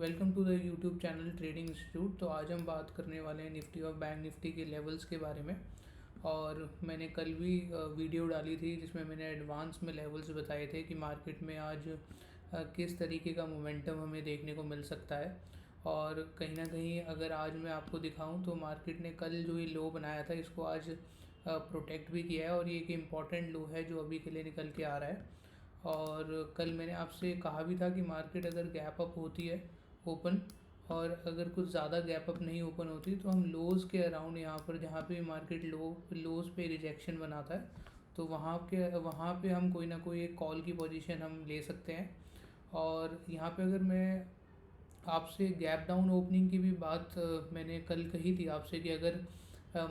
Welcome to the YouTube channel trading institute. तो आज हम बात करने वाले हैं निफ्टी और बैंक निफ्टी के लेवल्स के बारे में। और मैंने कल भी वीडियो डाली थी जिसमें मैंने एडवांस में लेवल्स बताए थे कि मार्केट में आज किस तरीके का मोमेंटम हमें देखने को मिल सकता है। और कहीं ना कहीं अगर आज मैं आपको दिखाऊं तो मार्केट ने कल जो ये लो बनाया था इसको आज प्रोटेक्ट भी किया है और ये एक इम्पॉर्टेंट लो है जो अभी के लिए निकल के आ रहा है। और कल मैंने आपसे कहा भी था कि मार्केट अगर गैप अप होती है ओपन, और अगर कुछ ज़्यादा गैप अप नहीं ओपन होती तो हम लोज़ के अराउंड यहाँ पर जहाँ पे मार्केट लोज़ पे रिजेक्शन बनाता है तो वहाँ पे हम कोई ना कोई एक कॉल की पोजीशन हम ले सकते हैं। और यहाँ पे अगर मैं आपसे गैप डाउन ओपनिंग की भी बात मैंने कल कही थी आपसे कि अगर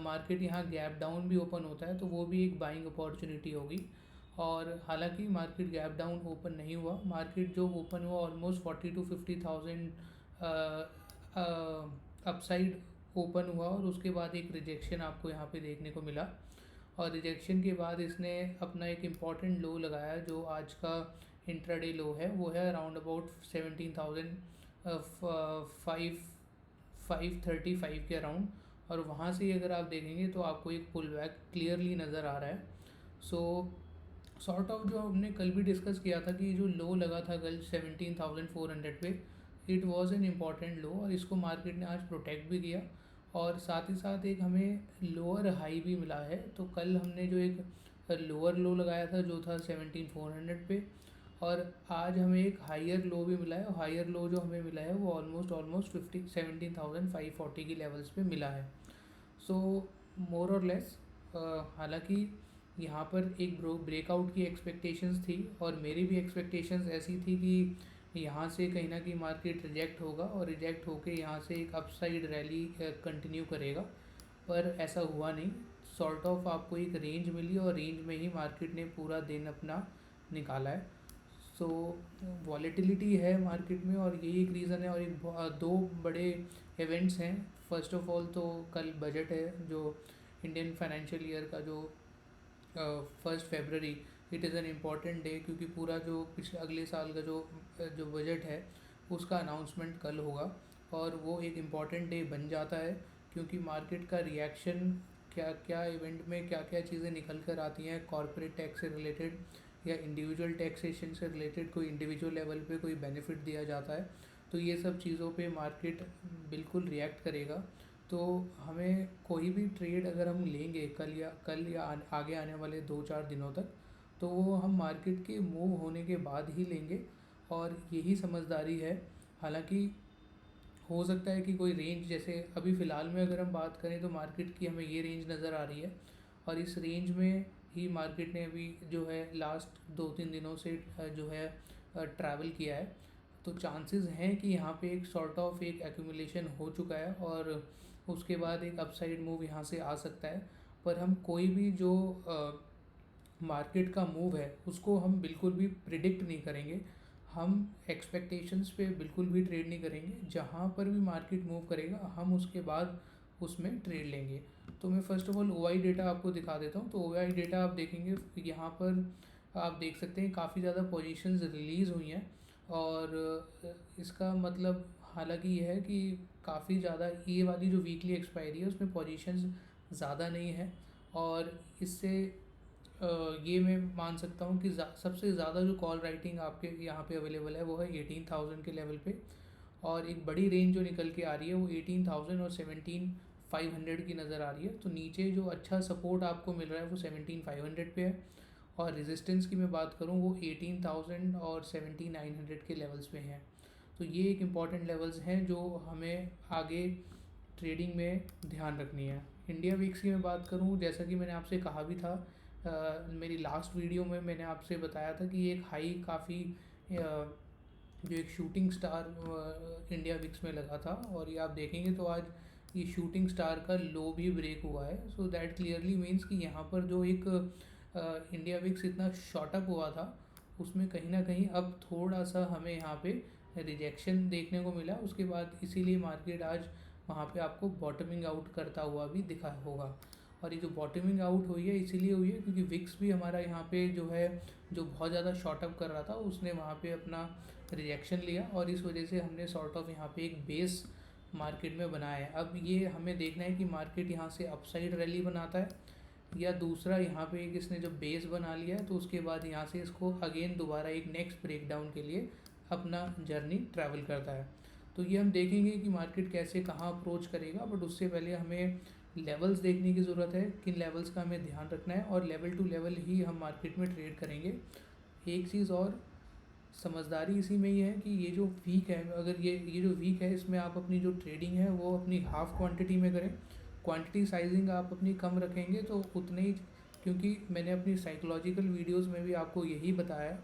मार्केट यहाँ गैप डाउन भी ओपन होता है तो वो भी एक बाइंग अपॉर्चुनिटी होगी। और हालांकि मार्केट गैप डाउन ओपन नहीं हुआ, मार्केट जो ओपन हुआ ऑलमोस्ट 40 to 50,000 अपसाइड ओपन हुआ और उसके बाद एक रिजेक्शन आपको यहाँ पे देखने को मिला। और रिजेक्शन के बाद इसने अपना एक इम्पॉर्टेंट लो लगाया जो आज का इंट्राडे लो है, वो है अराउंड अबाउट 17,535 के अराउंड। और वहाँ से अगर आप देखेंगे तो आपको एक पुल बैक क्लियरली नज़र आ रहा है। सो सॉर्ट ऑफ जो हमने कल भी डिस्कस किया था कि जो लो लगा था कल 17,400 पे, इट वाज एन इम्पॉर्टेंट लो और इसको मार्केट ने आज प्रोटेक्ट भी किया। और साथ ही साथ एक हमें लोअर हाई भी मिला है। तो कल हमने जो एक लोअर लो लगाया था जो था 17,400 पे, और आज हमें एक हायर लो भी मिला है। और हायर लो जो हमें मिला है वो ऑलमोस्ट 17,540 की लेवल्स पे मिला है। सो मोर और लेस हालांकि यहाँ पर एक ब्रेकआउट की एक्सपेक्टेशंस थी और मेरी भी एक्सपेक्टेशंस ऐसी थी कि यहाँ से कहीं ना कहीं मार्केट रिजेक्ट होगा और रिजेक्ट होके यहाँ से एक अपसाइड रैली कंटिन्यू करेगा, पर ऐसा हुआ नहीं। सॉर्ट ऑफ आपको एक रेंज मिली और रेंज में ही मार्केट ने पूरा दिन अपना निकाला है। सो वॉलेटिलिटी है मार्केट में और यही एक रीज़न है। और एक दो बड़े इवेंट्स हैं। फर्स्ट ऑफ ऑल तो कल बजट है जो इंडियन फाइनेंशियल ईयर का जो 1 फरवरी, it is an important day क्योंकि पूरा जो पिछले अगले साल का जो बजट है उसका अनाउंसमेंट कल होगा। और वो एक इम्पॉर्टेंट डे बन जाता है क्योंकि मार्केट का रिएक्शन क्या क्या इवेंट में क्या क्या चीज़ें निकल कर आती हैं, कॉर्पोरेट टैक्स से रिलेटेड या इंडिविजुअल टैक्सेशन से रिलेटेड कोई इंडिविजुअल लेवल पे कोई बेनिफिट दिया जाता है, तो ये सब चीज़ों पे मार्केट बिल्कुल रिएक्ट करेगा। तो हमें कोई भी ट्रेड अगर हम लेंगे कल या आगे आने वाले 2-4 दिनों तक, तो वो हम मार्केट के मूव होने के बाद ही लेंगे और यही समझदारी है। हालांकि हो सकता है कि कोई रेंज, जैसे अभी फ़िलहाल में अगर हम बात करें तो मार्केट की हमें ये रेंज नज़र आ रही है और इस रेंज में ही मार्केट ने अभी जो है लास्ट 2-3 दिनों से जो है ट्रैवल किया है। तो चांसेस हैं कि यहाँ पे एक सॉर्ट ऑफ एक एक्यूमुलेशन हो चुका है और उसके बाद एक अपसाइड मूव यहाँ से आ सकता है। पर हम कोई भी जो मार्केट का मूव है उसको हम बिल्कुल भी प्रिडिक्ट नहीं करेंगे, हम एक्सपेक्टेशंस पे बिल्कुल भी ट्रेड नहीं करेंगे। जहाँ पर भी मार्केट मूव करेगा हम उसके बाद उसमें ट्रेड लेंगे। तो मैं first of all OI data आपको दिखा देता हूँ। तो ओआई डेटा आप देखेंगे यहाँ पर आप देख सकते हैं काफ़ी ज़्यादा पोजीशंस रिलीज़ हुई हैं। और इसका मतलब हालांकि ये है कि काफ़ी ज़्यादा ये वाली जो वीकली एक्सपायरी है उसमें पोजीशंस ज़्यादा नहीं है। और इससे ये मैं मान सकता हूँ कि सबसे ज़्यादा जो कॉल राइटिंग आपके यहाँ पे अवेलेबल है वो है 18,000 के लेवल पे। और एक बड़ी रेंज जो निकल के आ रही है वो 18,000 और 17,500 की नज़र आ रही है। तो नीचे जो अच्छा सपोर्ट आपको मिल रहा है वो 17,500 पे है और रेजिस्टेंस की मैं बात करूँ वो 18,000 और 17,900 के लेवल्स पे हैं। तो ये एक इम्पॉर्टेंट लेवल्स हैं जो हमें आगे ट्रेडिंग में ध्यान रखनी है। इंडिया वीक्स की मैं बात करूँ, जैसा कि मैंने आपसे कहा भी था मेरी लास्ट वीडियो में मैंने आपसे बताया था कि एक हाई काफ़ी जो एक शूटिंग स्टार इंडिया विक्स में लगा था और ये आप देखेंगे तो आज ये शूटिंग स्टार का लो भी ब्रेक हुआ है। सो दैट क्लियरली मीन्स कि यहाँ पर जो एक इंडिया विक्स इतना शॉर्टअप हुआ था उसमें कहीं ना कहीं अब थोड़ा सा हमें यहाँ पे रिजेक्शन देखने को मिला। उसके बाद इसीलिए मार्केट आज वहाँ पे आपको बॉटमिंग आउट करता हुआ भी दिखा होगा। और ये जो बॉटमिंग आउट हुई है इसीलिए हुई है क्योंकि विक्स भी हमारा यहाँ पे जो है जो बहुत ज़्यादा शॉर्टअप कर रहा था उसने वहाँ पे अपना रिजेक्शन लिया और इस वजह से हमने सॉर्ट ऑफ यहाँ पे एक बेस मार्केट में बनाया है। अब ये हमें देखना है कि मार्केट यहाँ से अपसाइड रैली बनाता है या दूसरा यहाँ पे एक इसने जो बेस बना लिया है तो उसके बाद यहाँ से इसको अगेन दोबारा एक नेक्स्ट ब्रेकडाउन के लिए अपना जर्नी ट्रैवल करता है। तो ये हम देखेंगे कि मार्केट कैसे कहाँ अप्रोच करेगा, बट उससे पहले हमें लेवल्स देखने की ज़रूरत है, किन लेवल्स का हमें ध्यान रखना है और लेवल टू लेवल ही हम मार्केट में ट्रेड करेंगे। एक चीज़ और समझदारी इसी में ही है कि ये जो वीक है, अगर ये जो वीक है इसमें आप अपनी जो ट्रेडिंग है वो अपनी हाफ क्वांटिटी में करें। क्वांटिटी साइजिंग आप अपनी कम रखेंगे तो उतने ही, क्योंकि मैंने अपनी साइकोलॉजिकल वीडियोस में भी आपको यही बताया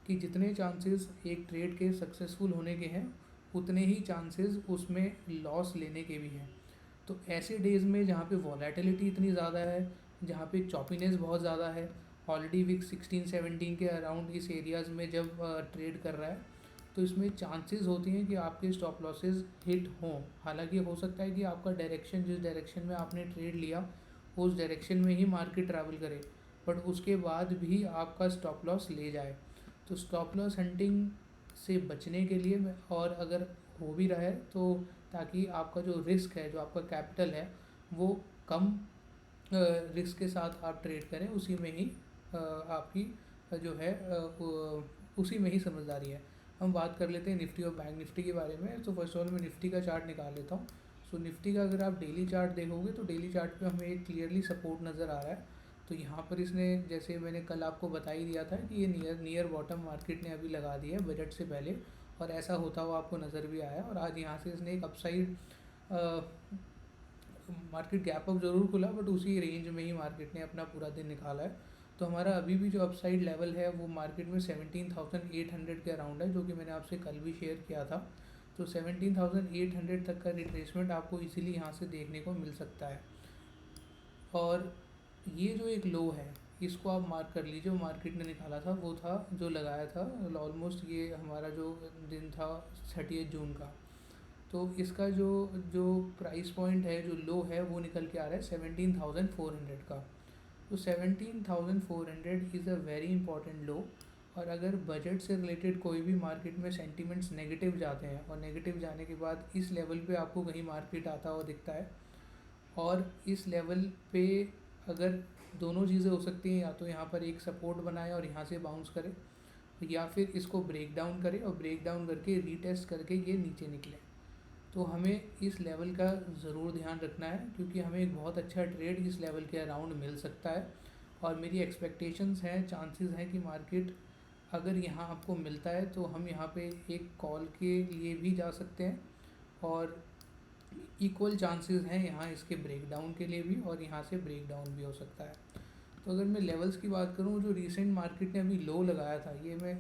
कि जितने चांसेस एक ट्रेड के सक्सेसफुल होने के हैं उतने ही चांसेस उसमें लॉस लेने के भी हैं। तो ऐसे डेज़ में जहाँ पे वॉलेटिलिटी इतनी ज़्यादा है, जहाँ पे चॉपीनेस बहुत ज़्यादा है, ऑलरेडी विक 16-17 के अराउंड इस एरियाज़ में जब ट्रेड कर रहा है तो इसमें चांसेस होती हैं कि आपके स्टॉप लॉसेस हिट हों। हालांकि हो सकता है कि आपका डायरेक्शन, जिस डायरेक्शन में आपने ट्रेड लिया उस डायरेक्शन में ही मार्केट ट्रैवल करे, बट उसके बाद भी आपका स्टॉप लॉस ले जाए। तो स्टॉप लॉस हंटिंग से बचने के लिए, और अगर हो भी रहा है तो ताकि आपका जो रिस्क है, जो आपका कैपिटल है वो कम रिस्क के साथ आप ट्रेड करें, उसी में ही आपकी जो है उसी में ही समझदारी है। हम बात कर लेते हैं निफ्टी और बैंक निफ्टी के बारे में। तो फर्स्ट ऑफ ऑल मैं निफ्टी का चार्ट निकाल लेता हूँ। सो निफ्टी का अगर आप डेली चार्ट देखोगे तो डेली चार्ट पे हमें एक क्लियरली सपोर्ट नज़र आ रहा है। तो यहाँ पर इसने, जैसे मैंने कल आपको बता ही दिया था कि ये नियर बॉटम मार्केट ने अभी लगा दिया है बजट से पहले, और ऐसा होता हुआ आपको नज़र भी आया। और आज यहाँ से इसने एक अपसाइड मार्केट गैप अप ज़रूर खुला, बट उसी रेंज में ही मार्केट ने अपना पूरा दिन निकाला है। तो हमारा अभी भी जो अपसाइड लेवल है वो मार्केट में 17,800 के अराउंड है, जो कि मैंने आपसे कल भी शेयर किया था। तो 17,800 तक का रिट्रेसमेंट आपको इजीली यहाँ से देखने को मिल सकता है। और ये जो एक लो है इसको आप मार्क कर लीजिए, वो मार्केट ने निकाला था, वो था जो लगाया था ऑलमोस्ट, ये हमारा जो दिन था 30 जून का। तो इसका जो जो प्राइस पॉइंट है, जो लो है, वो निकल के आ रहा है 17,400 का। तो 17,400 इज़ अ वेरी इंपॉर्टेंट लो। और अगर बजट से रिलेटेड कोई भी मार्केट में सेंटिमेंट्स नेगेटिव जाते हैं और नेगेटिव जाने के बाद इस लेवल पे आपको कहीं मार्केट आता हुआ दिखता है, और इस लेवल पे अगर दोनों चीज़ें हो सकती हैं, या तो यहाँ पर एक सपोर्ट बनाए और यहाँ से बाउंस करे, या फिर इसको ब्रेक डाउन करे और ब्रेक डाउन करके रीटेस्ट करके ये नीचे निकले। तो हमें इस लेवल का ज़रूर ध्यान रखना है, क्योंकि हमें एक बहुत अच्छा ट्रेड इस लेवल के अराउंड मिल सकता है। और मेरी एक्सपेक्टेशंस हैं, चांसेस हैं कि मार्केट अगर यहाँ आपको मिलता है तो हम यहाँ पे एक कॉल के लिए भी जा सकते हैं, और इक्वल चांसेस हैं यहाँ इसके ब्रेक डाउन के लिए भी, और यहाँ से ब्रेक डाउन भी हो सकता है। तो अगर मैं लेवल्स की बात करूँ, जो रिसेंट मार्केट ने अभी लो लगाया था, ये मैं,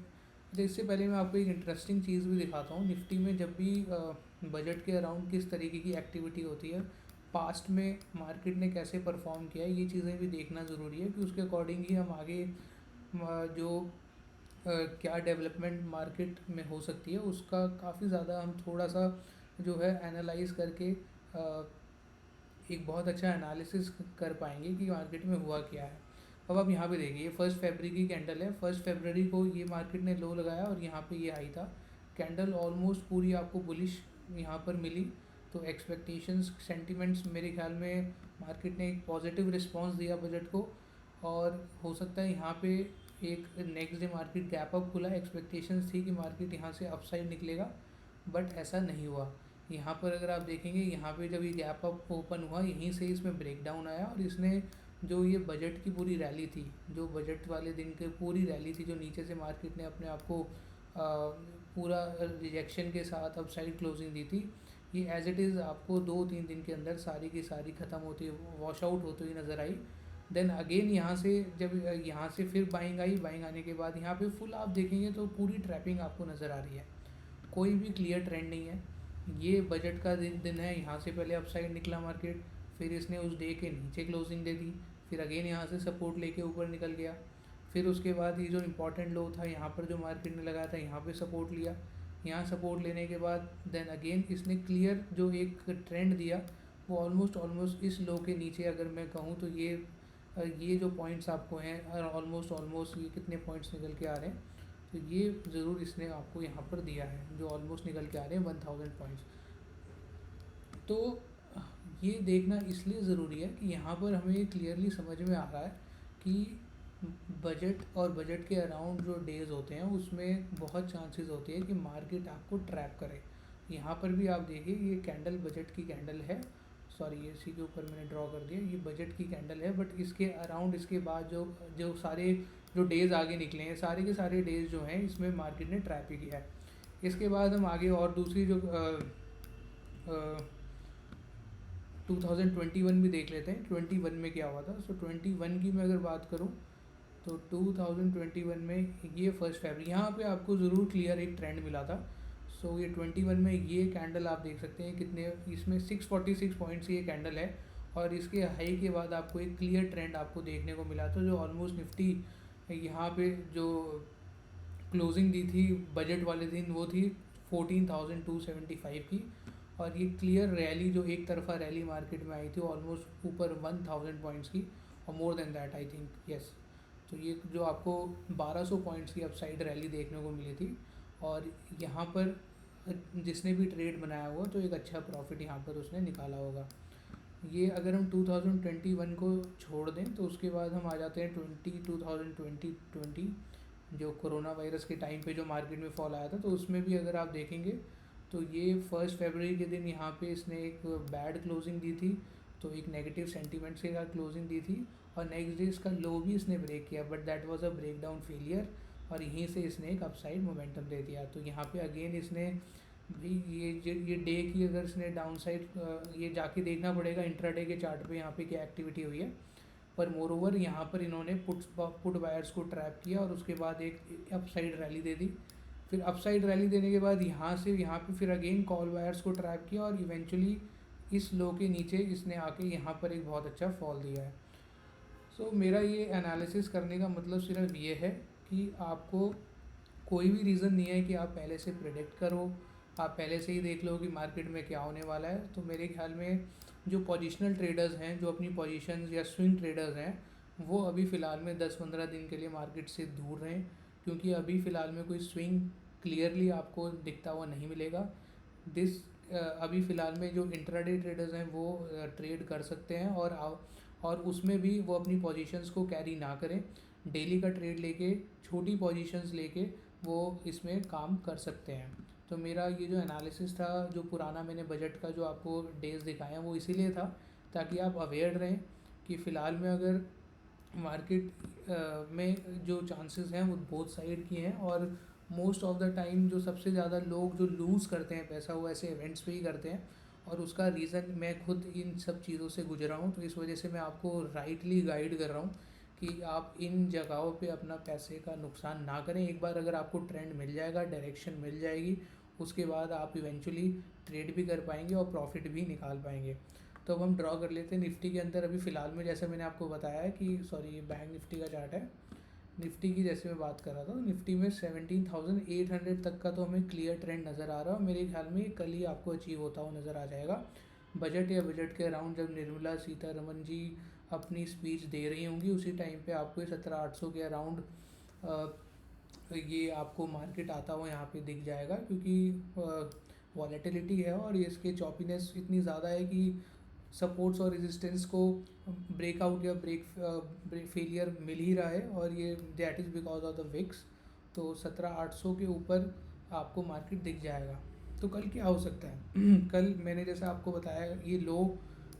तो इससे पहले मैं आपको एक इंटरेस्टिंग चीज़ भी दिखाता हूँ। निफ्टी में जब भी बजट के अराउंड किस तरीके की एक्टिविटी होती है, पास्ट में मार्केट ने कैसे परफॉर्म किया है, ये चीज़ें भी देखना ज़रूरी है कि उसके अकॉर्डिंग ही हम आगे जो क्या डेवलपमेंट मार्केट में हो सकती है उसका काफ़ी ज़्यादा हम थोड़ा सा जो है एनालाइज करके एक बहुत अच्छा एनालिसिस कर पाएंगे कि मार्केट में हुआ क्या है। अब आप यहाँ पे देखिए, 1 फरवरी की कैंडल है। 1 फरवरी को ये मार्केट ने लो लगाया और यहाँ पे ये हाई था। कैंडल ऑलमोस्ट पूरी आपको बुलिश यहाँ पर मिली। तो एक्सपेक्टेशंस, सेंटिमेंट्स, मेरे ख्याल में मार्केट ने एक पॉजिटिव रिस्पांस दिया बजट को, और हो सकता है यहाँ पे एक next day market gap up खुला। एक्सपेक्टेशंस थी कि मार्केट यहाँ से अपसाइड निकलेगा, बट ऐसा नहीं हुआ। यहाँ पर अगर आप देखेंगे, यहाँ पे जब ये गैप अप ओपन हुआ, यहीं से इसमें ब्रेक डाउन आया, और इसने जो ये बजट की पूरी रैली थी, जो बजट वाले दिन की पूरी रैली थी, जो नीचे से मार्केट ने अपने आप को पूरा रिजेक्शन के साथ अपसाइड क्लोजिंग दी थी, ये एज इट इज़ आपको 2-3 दिन के अंदर सारी की सारी ख़त्म होती, वॉश आउट होती हुई नज़र आई। देन अगेन यहाँ से जब यहाँ से फिर बाइंग आई, बाइंग आने के बाद यहाँ पे फुल आप देखेंगे तो पूरी ट्रैपिंग आपको नज़र आ रही है, कोई भी क्लियर ट्रेंड नहीं है। ये बजट का दिन है, यहाँ से पहले अपसाइड निकला मार्केट, फिर इसने उस डे के नीचे क्लोजिंग दे दी, फिर अगेन यहाँ से सपोर्ट लेके ऊपर निकल गया, फिर उसके बाद ये जो इम्पोर्टेंट लो था यहाँ पर जो मार्केट ने लगाया था, यहाँ पे सपोर्ट लिया। यहाँ सपोर्ट लेने के बाद देन अगेन इसने क्लियर जो एक ट्रेंड दिया, वो ऑलमोस्ट इस लो के नीचे, अगर मैं कहूँ तो ये जो पॉइंट्स आपको हैं ऑलमोस्ट ये कितने पॉइंट्स निकल के आ रहे हैं, तो ये ज़रूर इसने आपको यहाँ पर दिया है, जो ऑलमोस्ट निकल के आ रहे हैं 1000 पॉइंट्स। तो ये देखना इसलिए ज़रूरी है कि यहाँ पर हमें क्लियरली समझ में आ रहा है कि बजट और बजट के अराउंड जो डेज़ होते हैं उसमें बहुत चांसेस होती है कि मार्केट आपको ट्रैप करे। यहाँ पर भी आप देखिए, ये कैंडल बजट की कैंडल है, सॉरी ये इसी के ऊपर मैंने ड्रॉ कर दिया, ये बजट की कैंडल है, बट इसके अराउंड इसके बाद जो जो सारे जो डेज़ आगे निकले हैं, सारे के सारे डेज़ जो हैं इसमें मार्केट ने ट्रैप ही किया है। इसके बाद हम आगे और दूसरी जो 2021 भी देख लेते हैं, 21 में क्या हुआ था। सो 21 की मैं अगर बात करूँ तो 2021 में ये फर्स्ट फरवरी, यहाँ पे आपको ज़रूर क्लियर एक ट्रेंड मिला था। सो ये 21 में ये कैंडल आप देख सकते हैं कितने, इसमें 646 पॉइंट्स की ये कैंडल है, और इसके हाई के बाद आपको एक क्लियर ट्रेंड आपको देखने को मिला था, जो ऑलमोस्ट निफ्टी यहाँ पे जो क्लोजिंग दी थी बजट वाले दिन वो थी 14,275 की, और ये क्लियर रैली जो एक तरफा रैली मार्केट में आई थी ऑलमोस्ट ऊपर 1000 पॉइंट्स की, और more than that I think, yes. तो ये जो आपको 1200 पॉइंट्स की अपसाइड रैली देखने को मिली थी, और यहाँ पर जिसने भी ट्रेड बनाया हुआ तो एक अच्छा प्रॉफिट यहाँ पर उसने निकाला होगा। ये अगर हम 2021 को छोड़ दें तो उसके बाद हम आ जाते हैं 2020 जो कोरोना वायरस के टाइम पे जो मार्केट में फॉल आया था, तो उसमें भी अगर आप देखेंगे तो ये फर्स्ट फरवरी के दिन यहाँ पे इसने एक बैड क्लोजिंग दी थी, तो एक नेगेटिव सेंटीमेंट्स के साथ क्लोजिंग दी थी, और नेक्स्ट डे इसका लो भी इसने ब्रेक किया, but that was a break down failure, और यहीं से इसने एक अपसाइड मोमेंटम दे दिया। तो यहाँ पे अगेन इसने भी ये डे की अगर इसने डाउन साइड, ये जाके देखना पड़ेगा इंट्राडे के चार्ट पे यहाँ पे क्या एक्टिविटी हुई है, पर मोर ओवर यहाँ पर इन्होंने पुट बायर्स को ट्रैप किया और उसके बाद एक अपसाइड रैली दे दी। फिर अपसाइड रैली देने के बाद यहाँ से यहाँ पे फिर अगेन कॉल बायर्स को ट्रैप किया, और इवेंचुअली इस लो के नीचे इसने आके यहाँ पर एक बहुत अच्छा फॉल दिया है। सो मेरा ये एनालिसिस करने का मतलब सिर्फ ये है कि आपको कोई भी रीज़न नहीं है कि आप पहले से प्रिडिक्ट करो, आप पहले से ही देख लो कि मार्केट में क्या होने वाला है। तो मेरे ख्याल में जो पोजिशनल ट्रेडर्स हैं, जो अपनी पोजीशंस या स्विंग ट्रेडर्स हैं, वो अभी फ़िलहाल में 10-15 दिन के लिए मार्केट से दूर रहें, क्योंकि अभी फ़िलहाल में कोई स्विंग क्लियरली आपको दिखता हुआ नहीं मिलेगा। दिस अभी फ़िलहाल में जो इंट्राडे ट्रेडर्स हैं वो ट्रेड कर सकते हैं, और उसमें भी वो अपनी पोजीशंस को कैरी ना करें, डेली का ट्रेड लेके छोटी पोजीशंस लेके वो इसमें काम कर सकते हैं। तो मेरा ये जो एनालिसिस था, जो पुराना मैंने बजट का जो आपको डेज दिखाए हैं, वो इसीलिए था ताकि आप अवेयर रहें कि फ़िलहाल में अगर मार्केट में जो चांसेस हैं वो बोथ साइड की हैं, और मोस्ट ऑफ द टाइम जो सबसे ज़्यादा लोग जो लूज़ करते हैं पैसा वो ऐसे इवेंट्स पे ही करते हैं, और उसका रीज़न मैं खुद इन सब चीज़ों से गुजरा हूँ, तो इस वजह से मैं आपको राइटली गाइड कर रहा हूँ कि आप इन जगहों पे अपना पैसे का नुकसान ना करें। एक बार अगर आपको ट्रेंड मिल जाएगा, डायरेक्शन मिल जाएगी, उसके बाद आप इवेंचुअली ट्रेड भी कर पाएंगे और प्रॉफिट भी निकाल पाएंगे। तो अब हम ड्रॉ कर लेते हैं निफ्टी के अंदर। अभी फ़िलहाल में जैसे मैंने आपको बताया है कि सॉरी ये बैंक निफ्टी का चार्ट है, निफ्टी की जैसे मैं बात कर रहा था, निफ्टी में 17,800 तक का तो हमें क्लियर ट्रेंड नज़र आ रहा है, और मेरे ख्याल में कल ही आपको अचीव होता हुआ नज़र आ जाएगा। बजट या बजट के अराउंड जब निर्मला सीतारमन जी अपनी स्पीच दे रही होंगी उसी टाइम पे आपको 17,800 के अराउंड ये आपको मार्केट आता हुआ यहाँ पे दिख जाएगा, क्योंकि वॉलेटिलिटी है और इसके चॉपीनेस इतनी ज़्यादा है कि सपोर्ट्स और रेजिस्टेंस को ब्रेकआउट या ब्रेक फेलियर मिल ही रहा है, और ये that is because of the wicks. तो 17,800 के ऊपर आपको मार्केट दिख जाएगा। तो कल क्या हो सकता है कल मैंने जैसा आपको बताया ये लो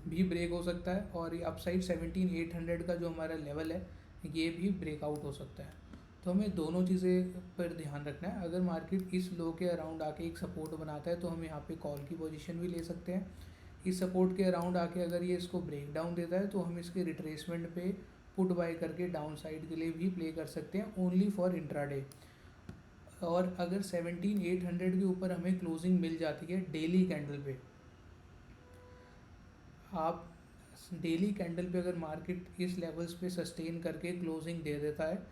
भी ब्रेक हो सकता है, और ये अपसाइड 17,800 का जो हमारा लेवल है ये भी ब्रेकआउट हो सकता है। तो हमें दोनों चीज़ें पर ध्यान रखना है। अगर मार्केट इस लो के अराउंड आके एक सपोर्ट बनाता है तो हम यहाँ पे कॉल की पोजीशन भी ले सकते हैं। इस सपोर्ट के अराउंड आके अगर ये इसको ब्रेक डाउन देता है तो हम इसके रिट्रेसमेंट पे पुट बाय करके डाउन साइड के लिए भी प्ले कर सकते हैं, ओनली फॉर इंट्राडे। और अगर 17,800 के ऊपर हमें क्लोजिंग मिल जाती है डेली कैंडल पे, आप डेली कैंडल पे अगर मार्केट इस लेवल्स पे सस्टेन करके क्लोजिंग दे देता है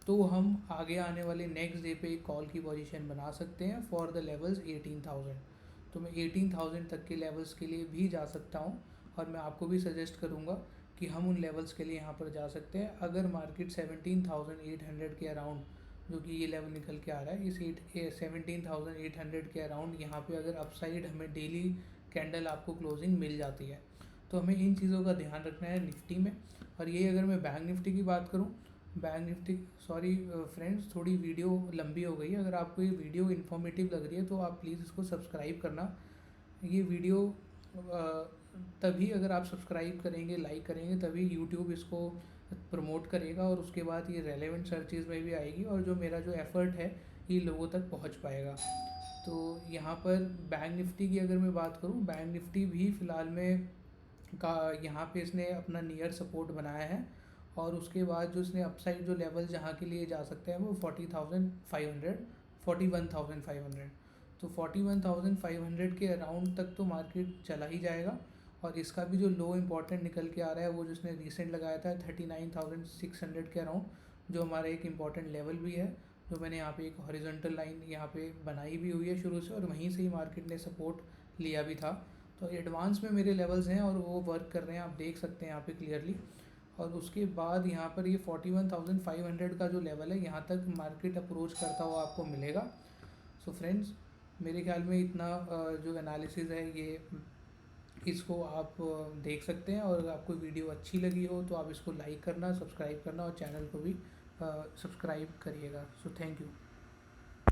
तो हम आगे आने वाले नेक्स्ट डे पे एक कॉल की पोजीशन बना सकते हैं फॉर द लेवल्स 18,000। तो मैं 18,000 तक के लेवल्स के लिए भी जा सकता हूं, और मैं आपको भी सजेस्ट करूंगा कि हम उन लेवल्स के लिए यहाँ पर जा सकते हैं। अगर मार्केट 17,800 के अराउंड जो कि ये लेवल निकल के आ रहा है, इस 17,800 के अराउंड यहाँ पे अगर अपसाइड हमें डेली कैंडल आपको क्लोजिंग मिल जाती है, तो हमें इन चीज़ों का ध्यान रखना है निफ्टी में। और ये अगर मैं बैंक निफ्टी की बात करूँ, बैंक निफ्टी, सॉरी फ्रेंड्स, थोड़ी वीडियो लंबी हो गई है। अगर आपको ये वीडियो इन्फॉर्मेटिव लग रही है तो आप प्लीज़ इसको सब्सक्राइब करना। ये वीडियो तभी अगर आप सब्सक्राइब करेंगे, लाइक करेंगे, तभी यूट्यूब इसको प्रमोट करेगा और उसके बाद ये रेलेवेंट सर्चेज़ में भी आएगी और जो मेरा जो एफ़र्ट है ये लोगों तक पहुंच पाएगा। तो यहाँ पर बैंक निफ्टी की अगर मैं बात करूँ, बैंक निफ्टी भी फ़िलहाल में का यहाँ पे इसने अपना नियर सपोर्ट बनाया है और उसके बाद जो इसने अपसाइड जो लेवल जहाँ के लिए जा सकते हैं वो 40,500, 41,500, तो 41,500 के अराउंड तक तो मार्केट चला ही जाएगा। और इसका भी जो लो इम्पॉर्टेंट निकल के आ रहा है वो जिसने रिसेंट लगाया था 39,600 के अराउंड, जो हमारा एक इम्पॉर्टेंट लेवल भी है, जो मैंने यहाँ पे एक हॉरिजॉन्टल लाइन यहाँ पे बनाई भी हुई है शुरू से, और वहीं से ही मार्केट ने सपोर्ट लिया भी था। तो एडवांस में मेरे लेवल्स हैं और वो वर्क कर रहे हैं, आप देख सकते हैं यहाँ पे क्लियरली। और उसके बाद यहाँ पर ये 41,500 का जो लेवल है यहाँ तक मार्केट अप्रोच करता हुआ आपको मिलेगा। सो फ्रेंड्स, मेरे ख्याल में इतना जो एनालिसिस है ये इसको आप देख सकते हैं। और अगर आपको वीडियो अच्छी लगी हो तो आप इसको लाइक करना, सब्सक्राइब करना और चैनल को भी सब्सक्राइब करिएगा। So thank you.